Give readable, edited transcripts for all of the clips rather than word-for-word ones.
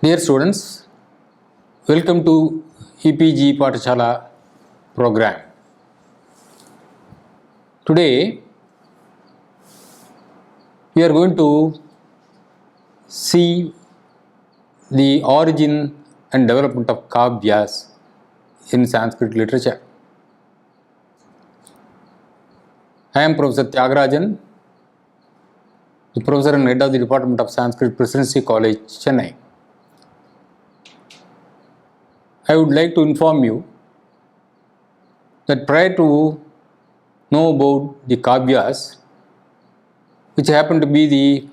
Dear students, welcome to EPG Pathashala program. Today we are going to see the origin and development of Kavyas in Sanskrit literature. I am Professor Tyagarajan, the Professor and Head of the Department of Sanskrit, Presidency College, Chennai. I would like to inform you that prior to know about the Kavyas, which happen to be the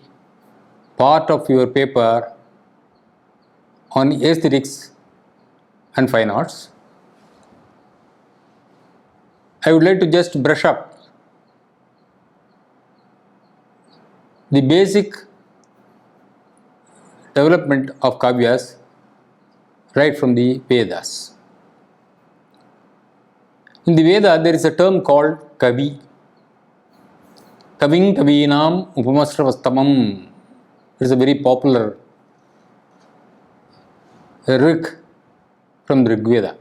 part of your paper on aesthetics and fine arts, I would like to just brush up the basic development of Kavyas right from the Vedas. In the Veda, there is a term called Kavi. Kaving Kavinam Upamasravastamam. It is a very popular rig from the Rig Veda.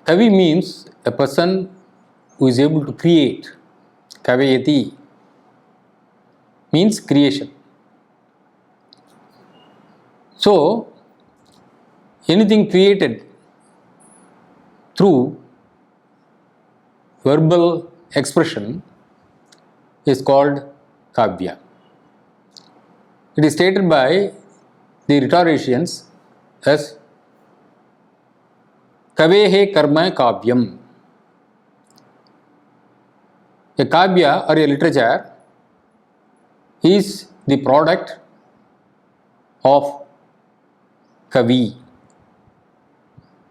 Kavi means a person who is able to create. Kavayati means creation. So, anything created through verbal expression is called Kavya. It is stated by the rhetoricians as Kavehe Karma Kavyam. A Kavya or a literature is the product of Kavi.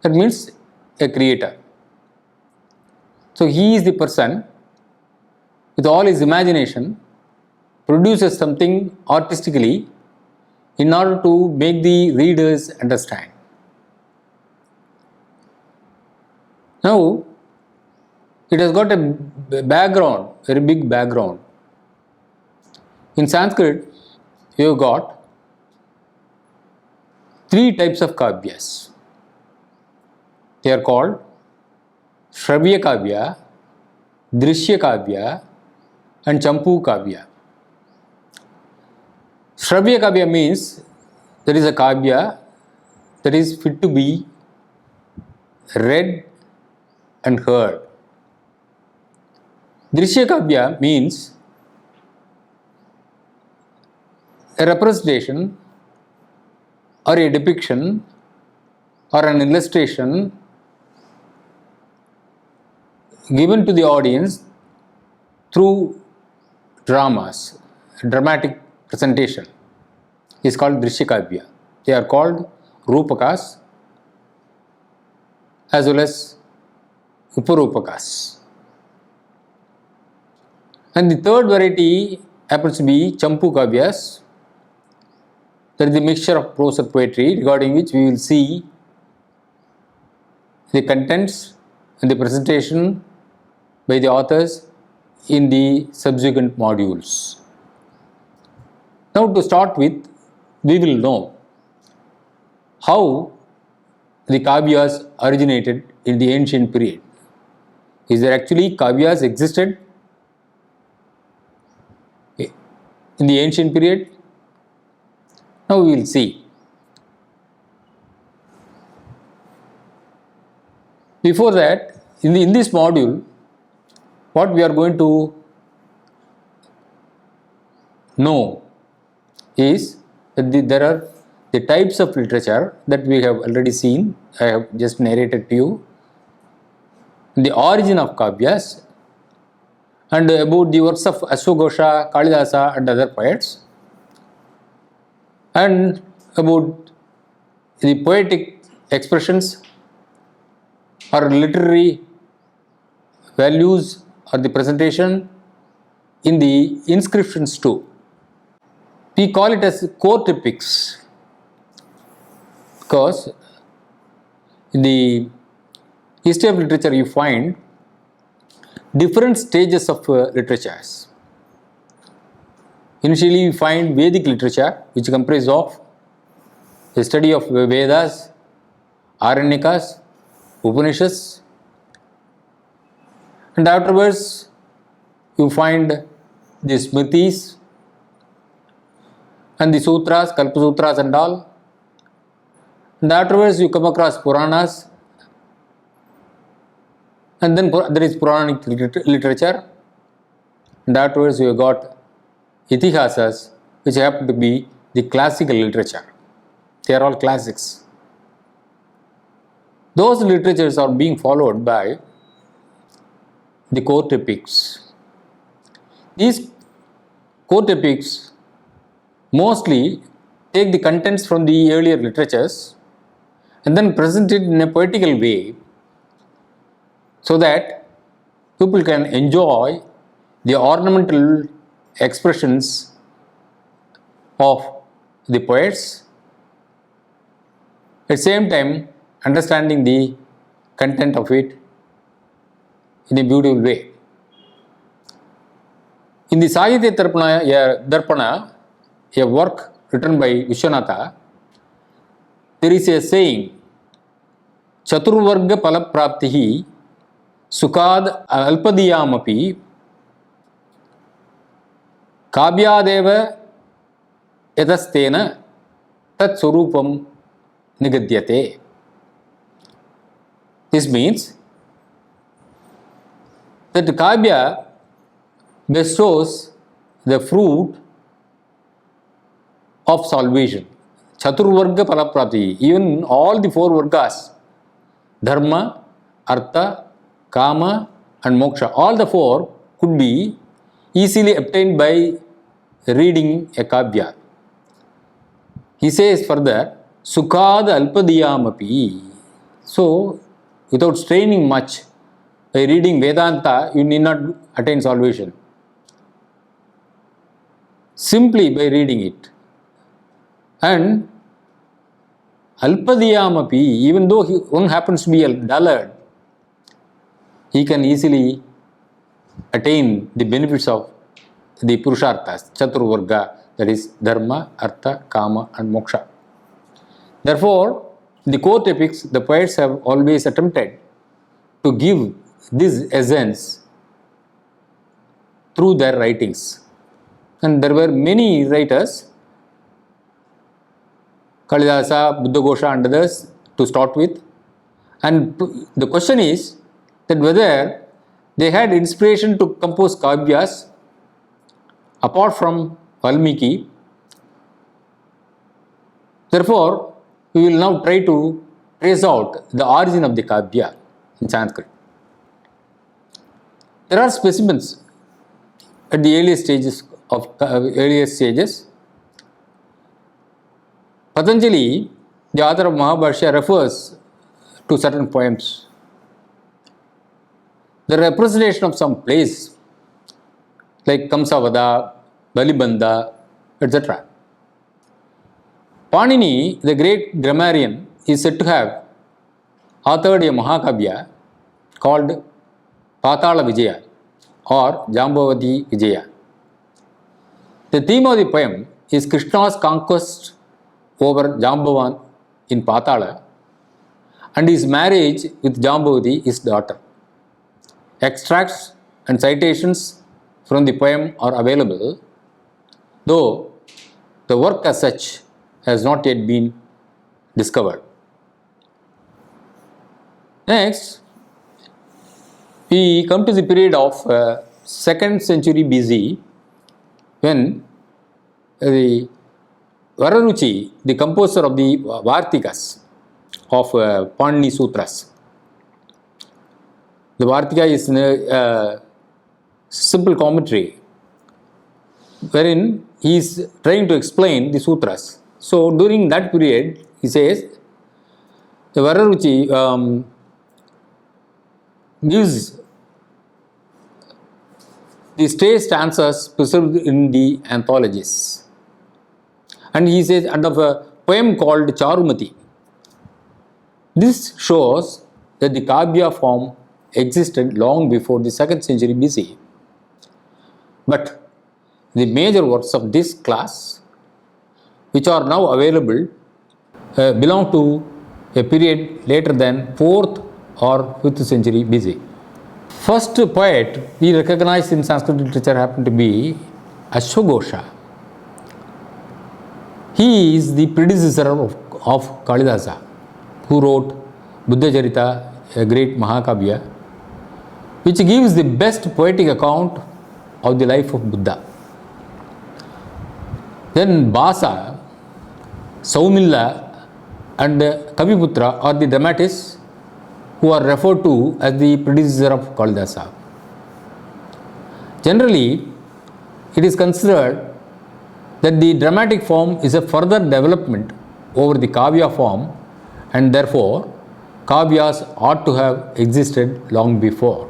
That means a creator. So he is the person with all his imagination produces something artistically in order to make the readers understand. Now, it has got a background, very big background. In Sanskrit, you have got three types of Kavyas. They are called Shravya Kavya, Drishya Kavya and Champu Kavya. Shravya Kavya means there is a Kavya that is fit to be read and heard. Drishya Kavya means a representation or a depiction or an illustration given to the audience through dramas, dramatic presentation is called Drishya Kavya. They are called Rupakas as well as Uparupakas. And the third variety happens to be Champu Kavyas. That is the mixture of prose and poetry, regarding which we will see the contents and the presentation by the authors in the subsequent modules. Now, to start with, we will know how the Kavyas originated in the ancient period. Is there actually Kavyas existed in the ancient period? Now we will see. Before that, in this module, what we are going to know is that there are the types of literature that we have already seen. I have just narrated to you the origin of Kavyas and about the works of Ashwagosha, Kalidasa and other poets, and about the poetic expressions or literary values or the presentation in the inscriptions too. We call it as core typics because in the history of literature you find different stages of literatures. Initially, we find Vedic literature, which comprises of the study of Vedas, Aranyakas, Upanishads, and afterwards you find the Smritis and the Sutras, Kalpa Sutras and all. And afterwards you come across Puranas, and then there is Puranic literature, and afterwards you have got Itihasas, which happen to be the classical literature. They are all classics. Those literatures are being followed by the court epics. These court epics mostly take the contents from the earlier literatures and then present it in a poetical way so that people can enjoy the ornamental expressions of the poets, at the same time understanding the content of it in a beautiful way. In the Sahitya Darpana, a work written by Vishwanatha, there is a saying, Chaturvarga Palapraptihi Sukad Alpadiyamapi Kavyadeva Yadastena Tat Surupam Nigadyate. This means that the Kavya bestows the fruit of salvation. Chaturvarga Palaprapti. Even all the four Vargas, Dharma, Artha, Kama and Moksha, all the four could be easily obtained by reading a Kavya. He says further, Sukhad Alpadiyamapi. So, without straining much, by reading Vedanta, you need not attain salvation. Simply by reading it. And Alpadiyamapi, even though one happens to be a dullard, he can easily attain the benefits of the Purusharthas, Chaturvarga, that is Dharma, Artha, Kama and Moksha. Therefore, the court epics, the poets have always attempted to give this essence through their writings. And there were many writers, Kalidasa, Buddhaghosa and others to start with. And the question is that whether they had inspiration to compose Kavyas apart from Valmiki. Therefore, we will now try to trace out the origin of the Kavya in Sanskrit. There are specimens at the earliest stages. Patanjali, the author of Mahabharata, refers to certain poems. The representation of some place like Kamsavada, Balibandha, etc. Panini, the great grammarian, is said to have authored a Mahakavya called Patala Vijaya or Jambavati Vijaya. The theme of the poem is Krishna's conquest over Jambavan in Patala and his marriage with Jambavati, his daughter. Extracts and citations from the poem are available, though the work as such has not yet been discovered. Next, we come to the period of 2nd century BC, when the Vararuchi, the composer of the Vartikas of Panini Sutras. The Vartika is a simple commentary wherein he is trying to explain the sutras. So during that period, he says, the Vararuchi gives the stray stanzas preserved in the anthologies. And he says, and of a poem called Charumati. This shows that the Kavya form existed long before the 2nd century BC. But the major works of this class, which are now available, belong to a period later than 4th or 5th century BC. First poet we recognize in Sanskrit literature happened to be Ashwagosha. He is the predecessor of Kalidasa, who wrote Buddha-charita, a great Mahakavya, which gives the best poetic account of the life of Buddha. Then Basa, Saumilla and Kaviputra are the dramatists who are referred to as the predecessor of Kalidasa. Generally, it is considered that the dramatic form is a further development over the Kavya form, and therefore Kavyas ought to have existed long before.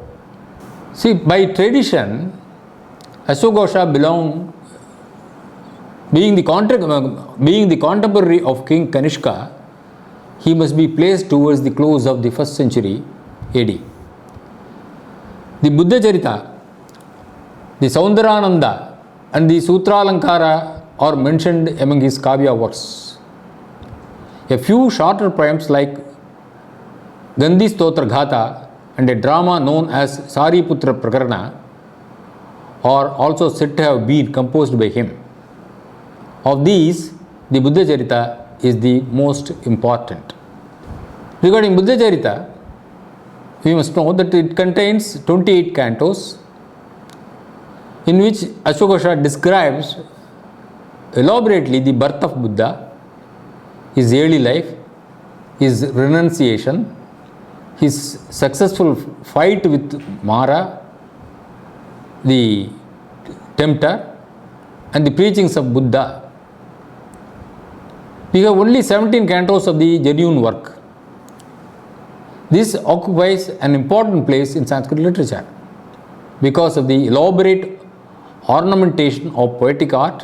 See, by tradition, Ashwagosha being the contemporary of King Kanishka, he must be placed towards the close of the 1st century AD. The Buddha-charita, the Saundarananda and the Sutralankara are mentioned among his Kavya works. A few shorter poems like Gandhi Stotra Ghata and a drama known as Sariputra Prakarana are also said to have been composed by him. Of these, the Buddha-charita is the most important. Regarding Buddha-charita, we must know that it contains 28 cantos in which Ashwagosha describes elaborately the birth of Buddha, his early life, his renunciation, his successful fight with Mara, the tempter, and the preachings of Buddha. We have only 17 cantos of the genuine work. This occupies an important place in Sanskrit literature because of the elaborate ornamentation of poetic art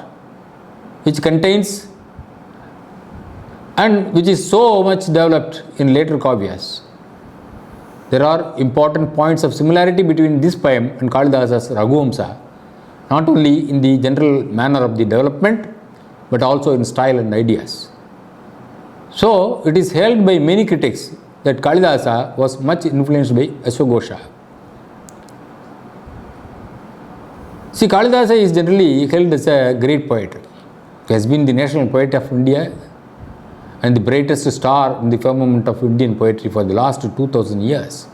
which contains and which is so much developed in later Kavyas. There are important points of similarity between this poem and Kalidasa's Raghuvamsa, not only in the general manner of the development, but also in style and ideas. So, it is held by many critics that Kalidasa was much influenced by Ashwagosha. See, Kalidasa is generally held as a great poet. He has been the national poet of India and the brightest star in the firmament of Indian poetry for the last 2000 years.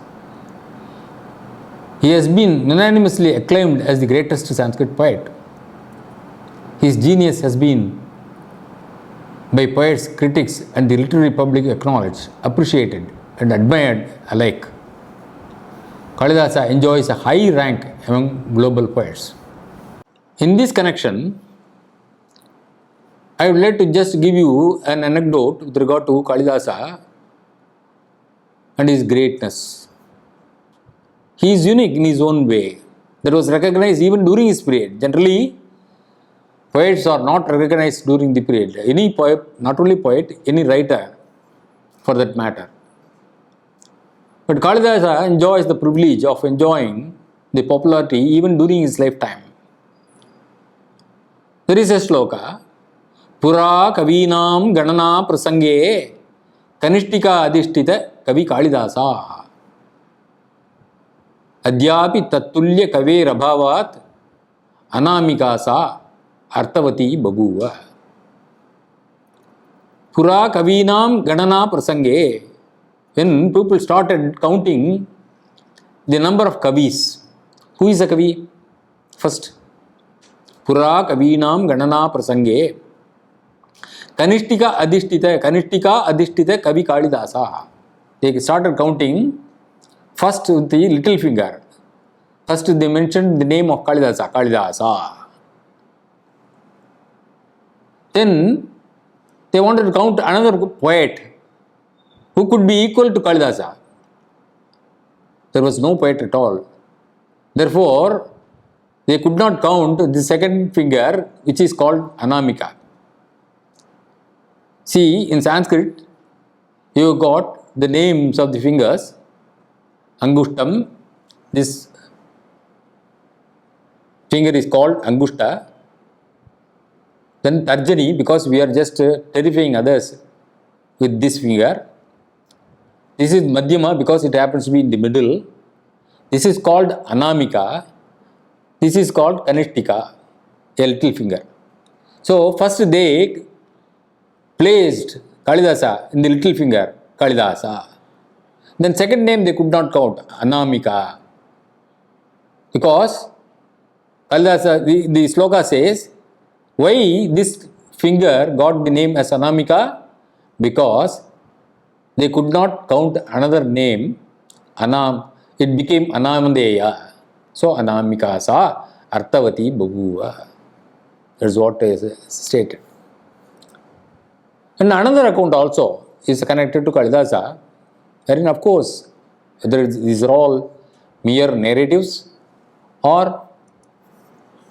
He has been unanimously acclaimed as the greatest Sanskrit poet. His genius has been by poets, critics and the literary public acknowledged, appreciated and admired alike. Kalidasa enjoys a high rank among global poets. In this connection, I would like to just give you an anecdote with regard to Kalidasa and his greatness. He is unique in his own way. That was recognized even during his period. Generally, poets are not recognized during the period. Any poet, not only poet, any writer for that matter. But Kalidasa enjoys the privilege of enjoying the popularity even during his lifetime. There is a sloka, Pura Kavinam Ganana Prasange Kanishtika Adhishtita Kavi Kalidasa Adyapi Tattulya Kave Rabhavat Anamikasa Artavati Babuva. Pura Kavinam Ganana Prasange. When people started counting the number of Kavis, who is a Kavi? First, Pura Kavinam Ganana Prasange Kanishtika Adhishtita Kavi Kalidasa. They started counting first with the little finger. First they mentioned the name of Kalidasa. Then they wanted to count another poet who could be equal to Kalidasa. There was no poet at all. Therefore, they could not count the second finger, which is called Anamika. See, in Sanskrit, you got the names of the fingers. Angushtam, this finger is called Angushta. Then Tarjani, because we are just terrifying others with this finger. This is Madhyama because it happens to be in the middle. This is called Anamika. This is called Kanishtika, a little finger. So first they placed Kalidasa in the little finger, Kalidasa. Then second name they could not count, Anamika. Because Kalidasa, the sloka says, why this finger got the name as Anamika? Because they could not count another name, Anam. It became Anamadeya. So Anamika sa Artavati Babuva. That is what is stated. And another account also is connected to Kalidasa, wherein of course, whether these are all mere narratives or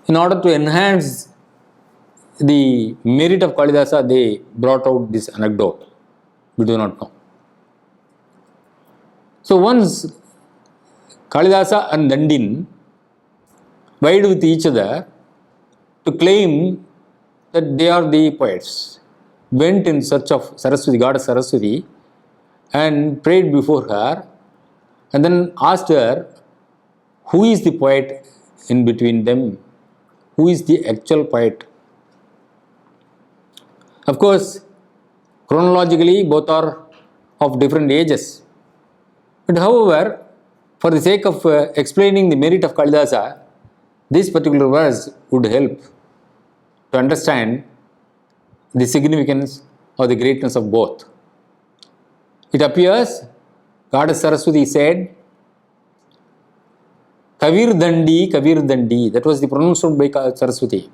in order to enhance the merit of Kalidasa, they brought out this anecdote. We do not know. So once Kalidasa and Dandin vied with each other to claim that they are the poets, went in search of Saraswati, goddess Saraswati, and prayed before her, and then asked her, who is the poet in between them? Who is the actual poet? Of course, chronologically, both are of different ages. But however, for the sake of explaining the merit of Kalidasa, this particular verse would help to understand the significance or the greatness of both. It appears, Goddess Saraswati said, Kavir Dandi, Kavir Dandi. That was the pronouncement by Saraswati.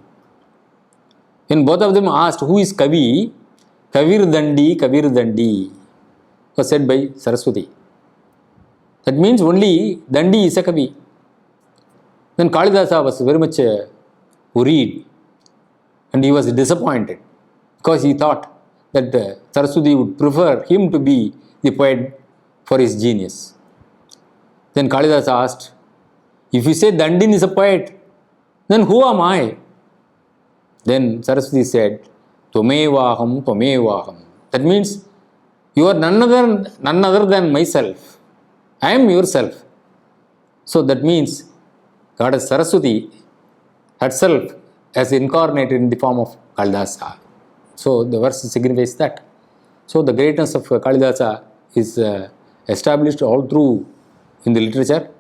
When both of them asked, who is Kavi? Kavir Dandi, Kavir Dandi was said by Saraswati. That means only Dandi is a Kavi. Then Kalidasa was very much worried and he was disappointed because he thought that Saraswati would prefer him to be the poet for his genius. Then Kalidasa asked, if you say Dandin is a poet, then who am I? Then Saraswati said, Tvamevaham, Tvamevaham. That means you are none other than myself. I am yourself. So that means Goddess Saraswati herself as incarnated in the form of Kalidasa. So the verse signifies that. So the greatness of Kalidasa is established all through in the literature,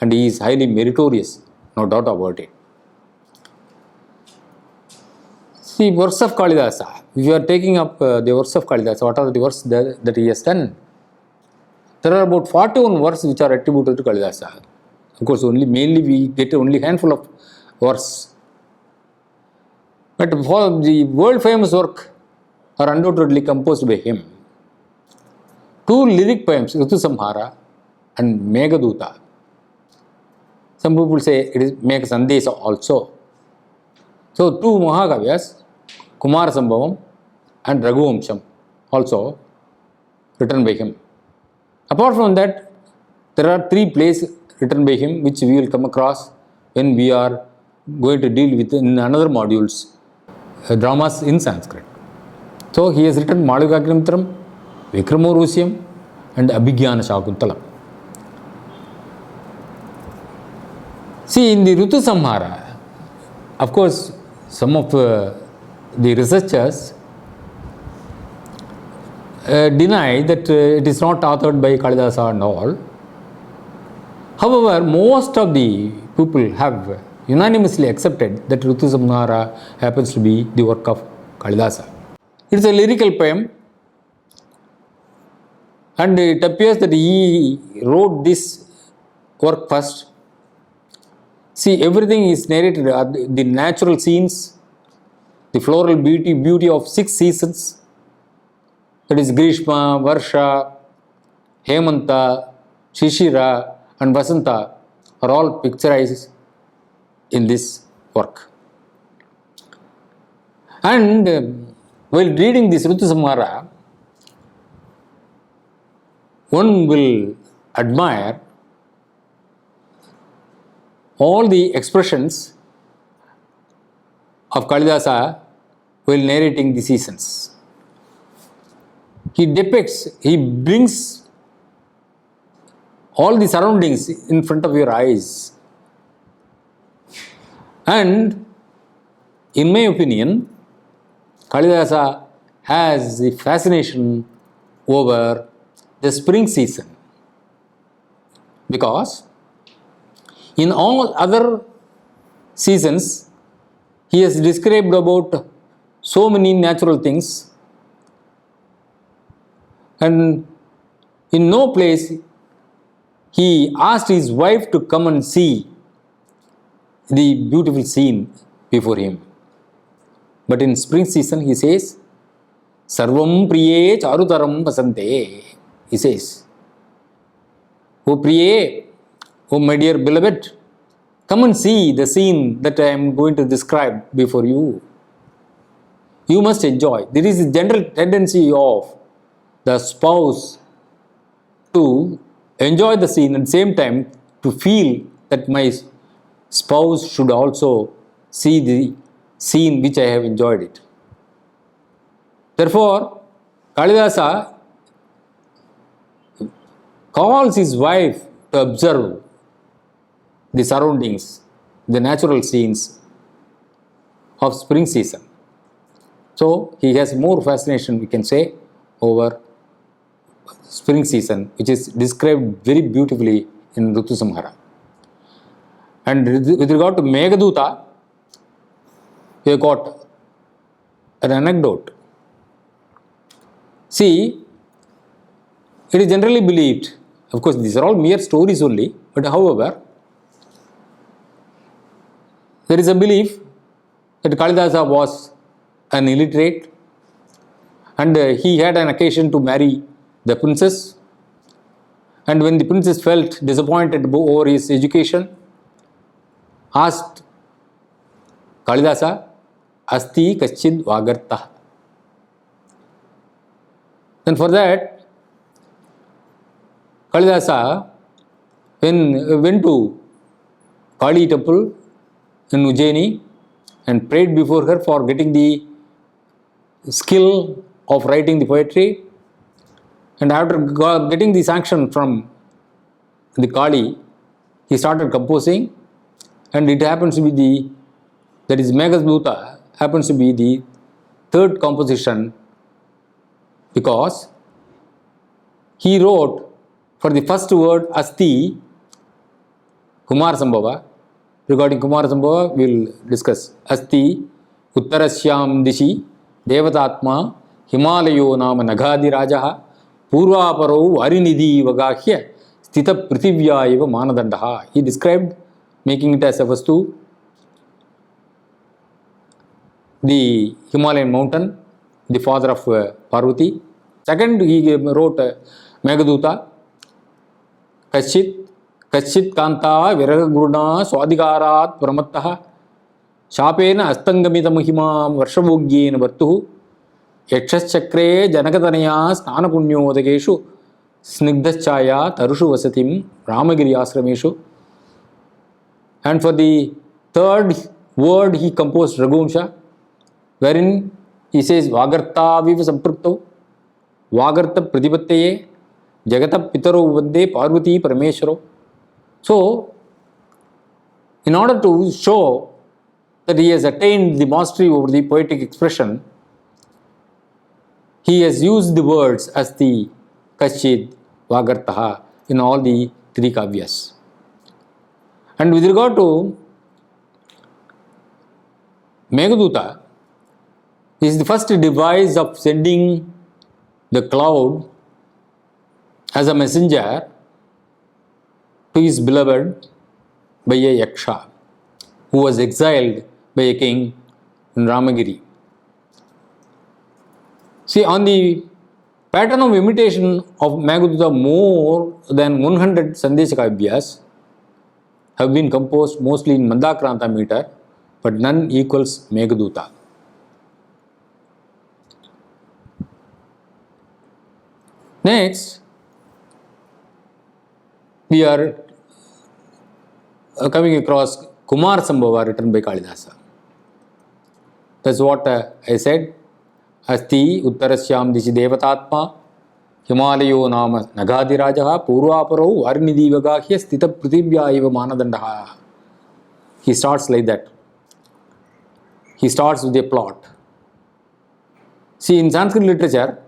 and he is highly meritorious, no doubt about it. See, works of Kalidasa. If you are taking up the works of Kalidasa, what are the works that he has done? There are about 41 works which are attributed to Kalidasa. Of course, mainly we get only handful of works. But for the world famous work are undoubtedly composed by him. 2 lyric poems, Ritu Samhara and Meghaduta. Some people say it is Megha Sandesa also. So 2 Mahakavyas, Kumara Sambhavam and Raghuvamsham also written by him. Apart from that, there are 3 plays written by him which we will come across when we are going to deal with in another modules, dramas in Sanskrit. So he has written Madhyamagnimitram, Vikramarusyam and Abhigyana Shakuntalam. See, in the Ritu Samhara, of course, some of the researchers deny that it is not authored by Kalidasa and all. However, most of the people have unanimously accepted that Ritu Samhara happens to be the work of Kalidasa. It is a lyrical poem, and it appears that he wrote this work first. See, everything is narrated, the natural scenes, the floral beauty of 6 seasons, that is Grishma, Varsha, Hemanta, Shishira and Vasanta are all picturized in this work. And while reading this Ritu Samhara, one will admire all the expressions of Kalidasa while narrating the seasons. he depicts, he brings all the surroundings in front of your eyes. And in my opinion, Kalidasa has the fascination over the spring season, because in all other seasons he has described about so many natural things, and in no place he asked his wife to come and see the beautiful scene before him. But in spring season he says, Sarvam priye charutaram vasante. He says, O priye, O my dear beloved, come and see the scene that I am going to describe before you. You must enjoy. There is a general tendency of the spouse to enjoy the scene at the same time to feel that my spouse should also see the scene which I have enjoyed it. Therefore, Kalidasa calls his wife to observe the surroundings, the natural scenes of spring season. So, he has more fascination, we can say, over spring season, which is described very beautifully in Ritu Samhara. And with regard to Meghaduta, we have got an anecdote. See, it is generally believed, of course these are all mere stories only, but however, there is a belief that Kalidasa was an illiterate and he had an occasion to marry the princess, and when the princess felt disappointed over his education, asked Kalidasa, Asti Kaschid Vagartah. Then for that, Kalidasa went to Kali temple in Ujjaini and prayed before her for getting the skill of writing the poetry. And after getting the sanction from the Kali, he started composing, and it happens to be that is Meghaduta happens to be the third composition, because he wrote for the first word Asti Kumar Sambhava. Regarding Kumar Sambhava, we will discuss. Asti Uttarasyam Dishi Devatatma Himalayo Nama Naghadi Rajaha Purvaparo Varinidhi Vagahya Sthita Prithivya Eva Manadandaha. He described making it as a vastu, the Himalayan mountain, the father of Parvati. Second, he wrote Meghaduta, Kashit Kanta Viraga Guruna Swadhikarat Pramattaha Shapena Astangamita Mahima Varshavogyen Vartuhu Yakshachakre Janakatanaya Snana Punyo Dageshu Snigdhachaya Tarushu Vasatim Ramagiri Asrameshu. And for the third word, he composed Raghumsha, wherein he says Vagarta Viva Samprukto Vagarta Pradipatye Jagata Pitaro Vande Parvati Parameshwaro. So, in order to show that he has attained the mastery over the poetic expression, he has used the words as the Kashid, Vagartaha in all the three Kavyas. And with regard to Meghaduta, is the first device of sending the cloud as a messenger to his beloved by a Yaksha who was exiled by a king in Ramagiri. See, on the pattern of imitation of Meghaduta, more than 100 Sandesha Kavyas have been composed mostly in Mandakranta meter, but none equals Meghaduta. Next, we are coming across Kumar Sambhava written by Kalidasa. That's what I said. Asti Uttarasyam Dishi Devatatma Himalayo Nama Nagadirajaha Purvaparo Varinidivagahya Stita Prithibhya Eva Manadandaha. He starts like that. He starts with a plot. See, in Sanskrit literature,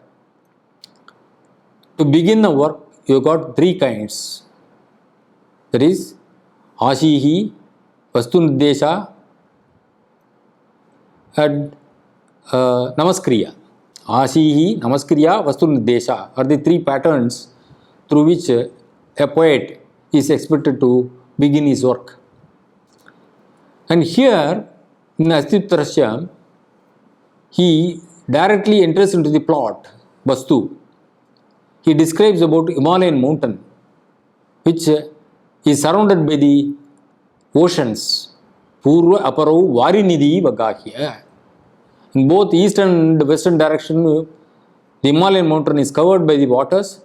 to begin a work, you got three kinds. That is, Ashihi, Vastunirdesha, and Namaskriya. Ashihi, Namaskriya, Vastunirdesha are the three patterns through which a poet is expected to begin his work. And here, in Astittarasya, he directly enters into the plot, Vastu. He describes about Himalayan mountain, which is surrounded by the oceans. Purva Aparo Varinidhi Vagahya. In both eastern and western direction, the Himalayan mountain is covered by the waters,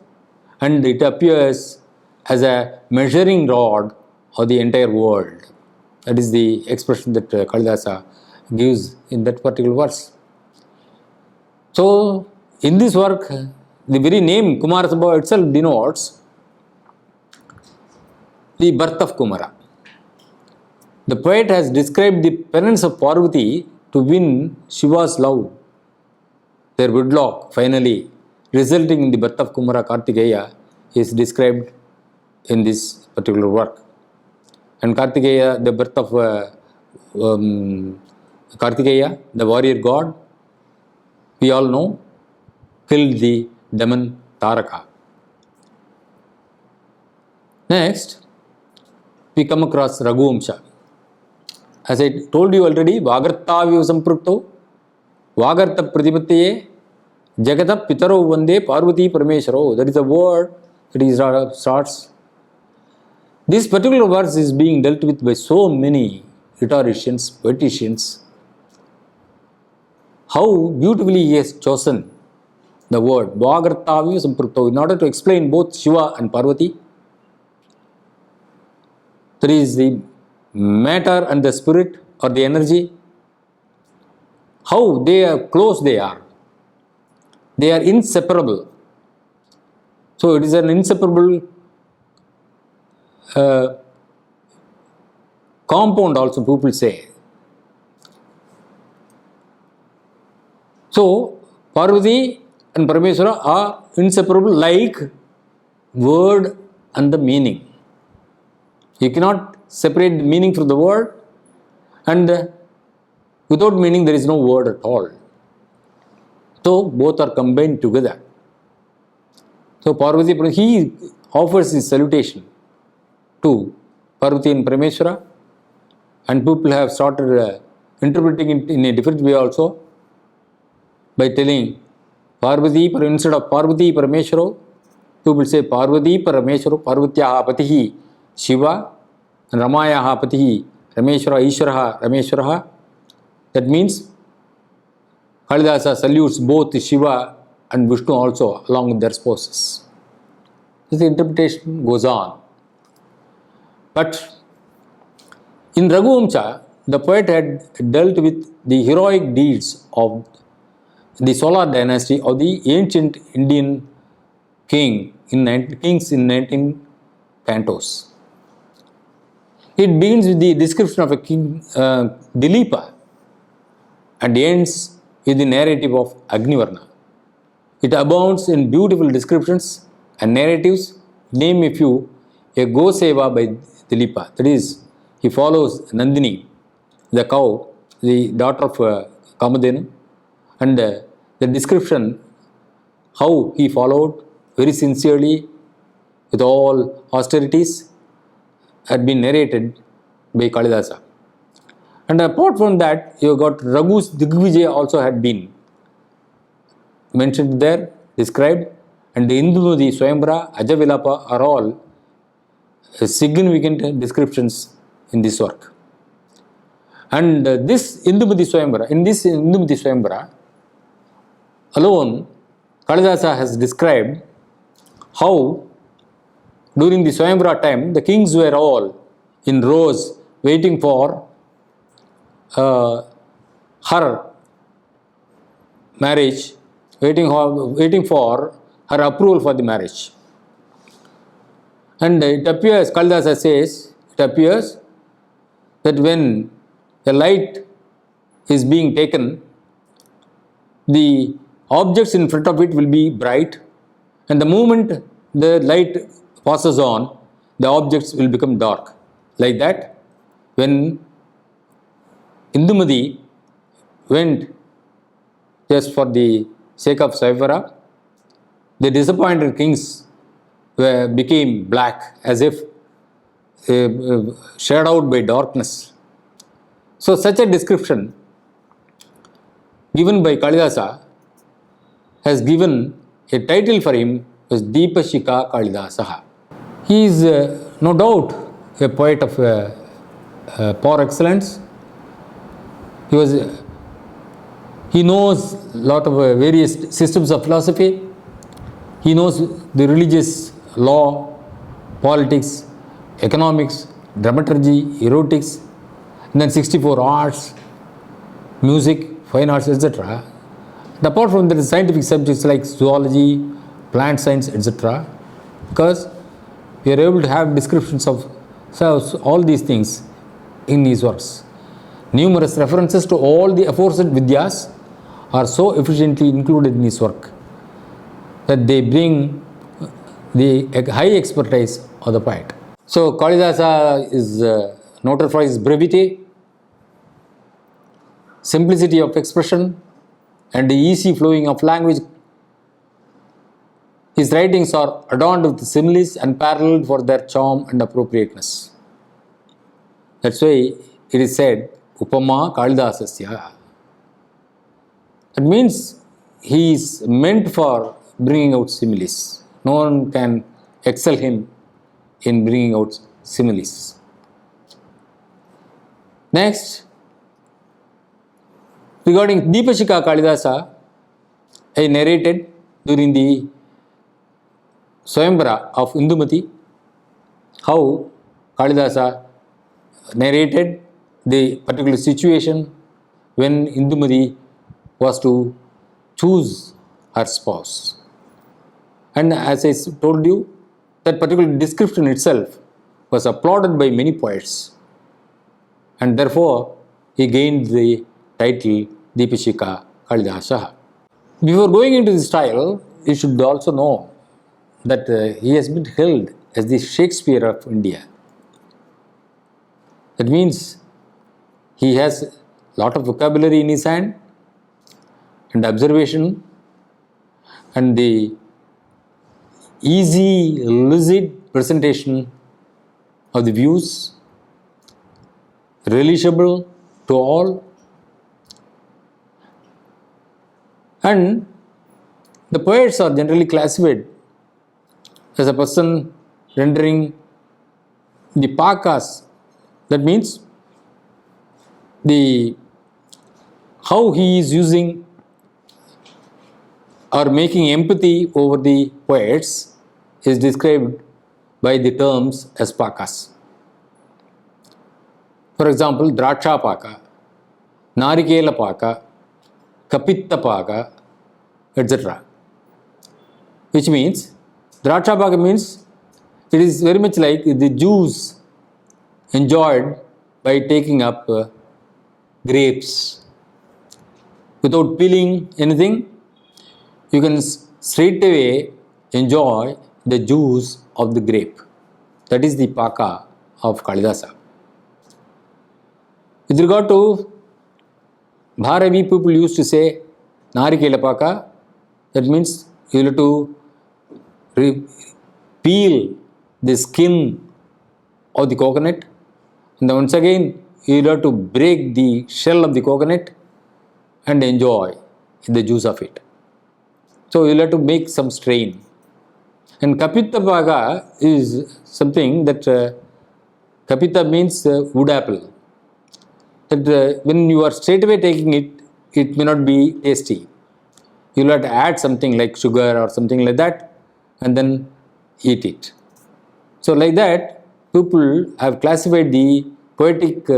and it appears as a measuring rod of the entire world. That is the expression that Kalidasa gives in that particular verse. So, in this work, the very name Kumarasambhava itself denotes the birth of Kumara. The poet has described the penance of Parvati to win Shiva's love, their wedlock finally resulting in the birth of Kumara Kartikeya is described in this particular work. And Kartikeya, the birth of Kartikeya, the warrior god, we all know, killed the demon Taraka. Next, we come across Raghuvamsha. As I told you already, Vagartavyo Samprukto, Vagartha Pratipattiye, Jagata Pitaro Vande Parvati Parameshwaro. That is the word that he starts. This particular verse is being dealt with by so many rhetoricians, poeticians. How beautifully he has chosen the word Vagartavyo Samprukto in order to explain both Shiva and Parvati. There is the matter and the spirit or the energy. How they are close they are. They are inseparable. So it is an inseparable compound also, people say. So Parvati and Parameshwara are inseparable like word and the meaning. You cannot separate the meaning from the word, and without meaning there is no word at all. So both are combined together. So Parvati, he offers his salutation to Parvati and Parameshwara, and people have started interpreting it in a different way also by telling Parvati, instead of Parvati Parameshwaro, people say Parvati Parameshwaro, Parvatyaha Patihi Shiva, and Ramayaha Patihi Rameshwara Ishwaraha Rameshwaraha. That means Kalidasa salutes both Shiva and Vishnu also along with their spouses. This interpretation goes on. But in Raghuvamsha, the poet had dealt with the heroic deeds of the Solar dynasty of the ancient Indian kings in 19 cantos. It begins with the description of a king, Dilipa, and ends with the narrative of Agnivarna. It abounds in beautiful descriptions and narratives. Name a few: a Go Seva by Dilipa, that is, he follows Nandini, the cow, the daughter of Kamadhenu, and the description how he followed very sincerely with all austerities had been narrated by Kalidasa. And apart from that, you got Raghu's Digvijaya also had been mentioned there, described, and the Indumati, Swayambara, Ajavilapa are all significant descriptions in this work. And this Indumati Swayambara, in this Indumati Swayambara alone, Kalidasa has described how during the Swayambara time the kings were all in rows waiting for her marriage, waiting for her approval for the marriage. And it appears, Kalidasa says, it appears that when the light is being taken, the objects in front of it will be bright, and the moment the light passes on, the objects will become dark. Like that, when Indumati went just for the sake of Saivara, the disappointed kings became black as if shadowed by darkness. So such a description given by Kalidasa has given a title for him as Deepashika Kalidasaha. He is no doubt a poet of par excellence. He knows a lot of various systems of philosophy. He knows the religious law, politics, economics, dramaturgy, erotics, and then 64 arts, music, fine arts, etc. And apart from that, scientific subjects like zoology, plant science, etc. Because we are able to have descriptions of all these things in his works. Numerous references to all the aforesaid Vidyas are so efficiently included in his work that they bring the high expertise of the poet. So Kalidasa is noted for his brevity, simplicity of expression, and the easy flowing of language. His writings are adorned with similes and paralleled for their charm and appropriateness. That's why it is said, Upama Kalidasasya. That means he is meant for bringing out similes. No one can excel him in bringing out similes. Next, regarding Deepashika Kalidasa, I narrated during the Swayamvara of Indumati how Kalidasa narrated the particular situation when Indumati was to choose her spouse. And as I told you, that particular description itself was applauded by many poets, and therefore he gained the title Deepashika Kalidasaha. Before going into the style, you should also know that he has been hailed as the Shakespeare of India. That means he has a lot of vocabulary in his hand and observation, and the easy, lucid presentation of the views, relisable to all, and the poets are generally classified as a person rendering the pakas. That means how he is using or making empathy over the poets is described by the terms as pakas. For example, Draksha Paka, Narikela Paka, Kapitta Paka, etc. Which means, Draksha Paka means it is very much like the juice enjoyed by taking up grapes. Without peeling anything, you can straight away enjoy the juice of the grape. That is the Paka of Kalidasa. With regard to Bharavi, people used to say Narikela Paka. That means you have to peel the skin of the coconut, and then once again you have to break the shell of the coconut and enjoy the juice of it. So you have to make some strain. And Kapitta Paka is something that Kapita means wood apple. That when you are straight away taking it, it may not be tasty. You will have to add something like sugar or something like that and then eat it. So like that, people have classified the poetic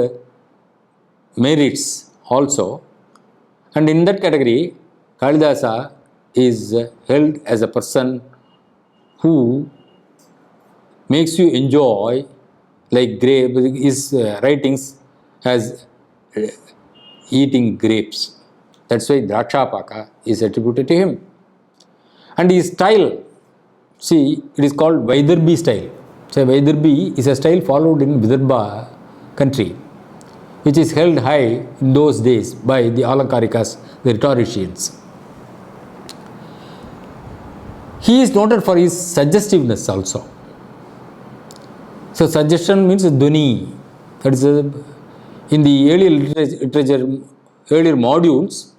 merits also, and in that category, Kalidasa is held as a person who makes you enjoy like grape, his writings as eating grapes. That's why Drakshapaka is attributed to him. And his style, see, it is called Vaidarbhi style. So Vaidarbhi is a style followed in Vidarbha country, which is held high in those days by the Alankarikas, the rhetoricians. He is noted for his suggestiveness also. So suggestion means dhuni. That is in the earlier literature, earlier modules,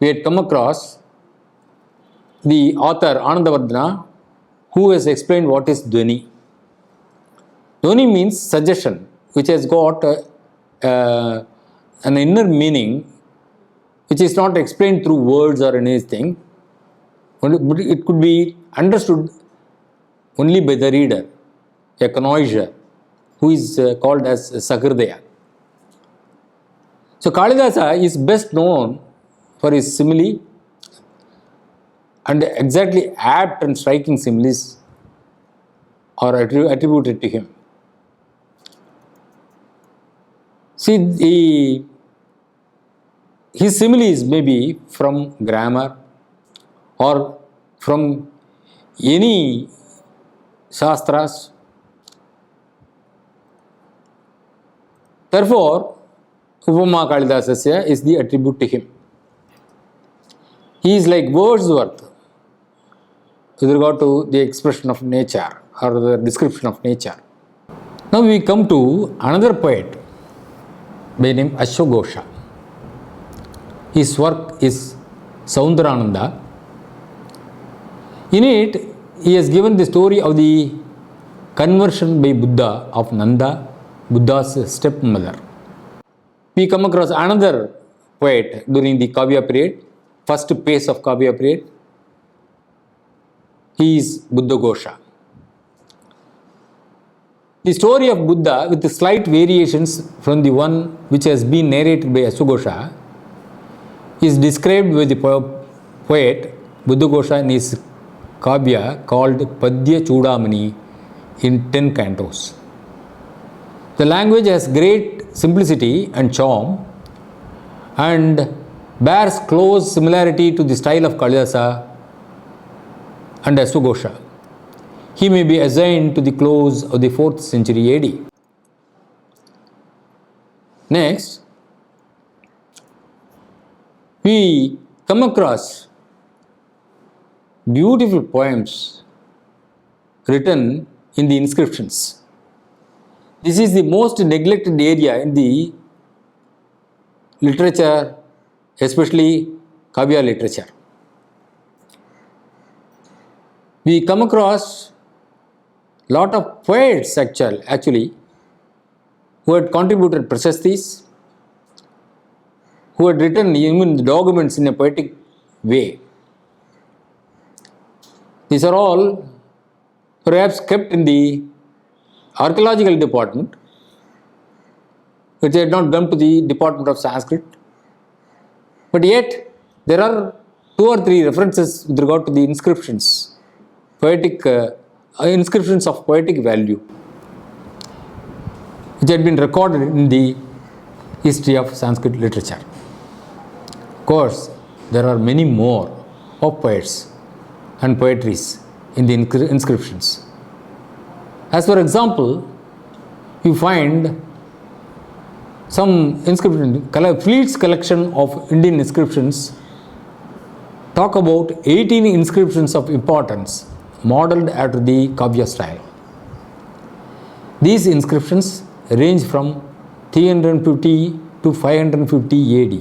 we had come across the author Anandavardhana, who has explained what is dhvani. Dhvani means suggestion, which has got an inner meaning, which is not explained through words or anything, but it could be understood only by the reader, a connoisseur, who is called as Sahridaya. So Kalidasa is best known for his simile and exactly apt and striking similes are attributed to him. See, his similes may be from grammar or from any shastras. Therefore, Upama Kalidasasya is the attribute to him. He is like Wordsworth with regard to the expression of nature or the description of nature. Now we come to another poet by name Ashwagosha. His work is Saundarananda. In it, he has given the story of the conversion by Buddha of Nanda, Buddha's stepmother. We come across another poet during the Kavya period, first phase of Kavya period. He is Buddha-ghosha. The story of Buddha, with slight variations from the one which has been narrated by Ashwagosha, is described by the poet Buddha-ghosha in his Kavya called Padya Chudamani in 10 cantos. The language has great simplicity and charm and bears close similarity to the style of Kalidasa and Ashwagosha. He may be assigned to the close of the 4th century AD. Next, we come across beautiful poems written in the inscriptions. This is the most neglected area in the literature, especially Kavya literature. We come across lot of poets actually who had contributed prashastis, who had written even the documents in a poetic way. These are all perhaps kept in the archaeological department, which had not come to the department of Sanskrit. But yet, there are 2 or 3 references with regard to the inscriptions, poetic inscriptions of poetic value, which had been recorded in the history of Sanskrit literature. Of course, there are many more of poets and poetries in the inscriptions. As for example, you find some inscription, Fleet's collection of Indian inscriptions talk about 18 inscriptions of importance modeled after the Kavya style. These inscriptions range from 350 to 550 AD.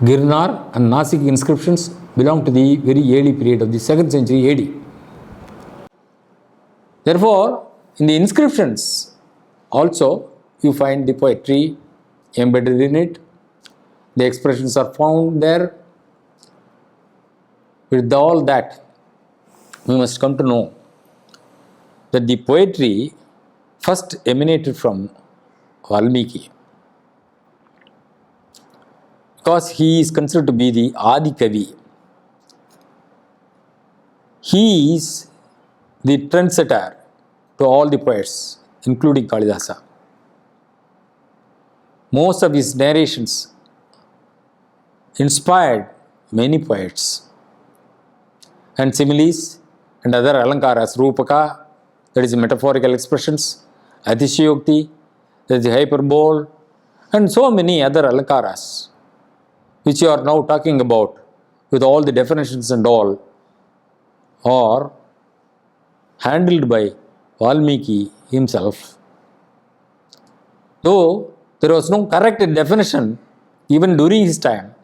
Girnar and Nasik inscriptions belong to the very early period of the 2nd century AD. Therefore, in the inscriptions also you find the poetry embedded in it. The expressions are found there. With all that, we must come to know that the poetry first emanated from Valmiki. because he is considered to be the Adi Kavi. He is the trendsetter to all the poets, including Kalidasa. Most of his narrations inspired many poets. And similes and other alankaras, Rupaka, that is metaphorical expressions, Atishayokti, that is the hyperbole, and so many other alankaras, which you are now talking about with all the definitions and all, are handled by Valmiki himself. Though there was no correct definition even during his time,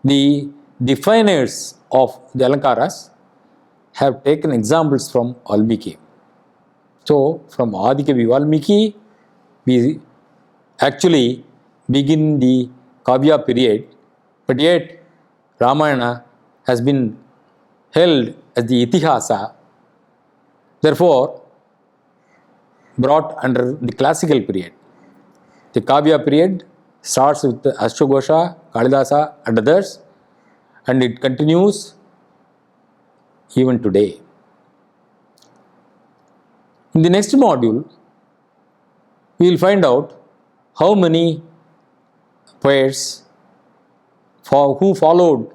the definers of the alankaras have taken examples from Valmiki. So, from Adikavi Valmiki, we actually begin the Kavya period, but yet Ramayana has been held as the Itihasa, therefore brought under the classical period. The Kavya period starts with Ashwagosha, Kalidasa and others, and it continues even today. In the next module, we will find out how many poets who followed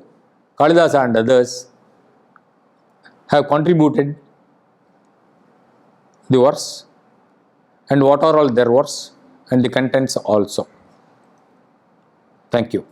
Kalidasa and others have contributed the verse, and what are all their works and the contents also. Thank you.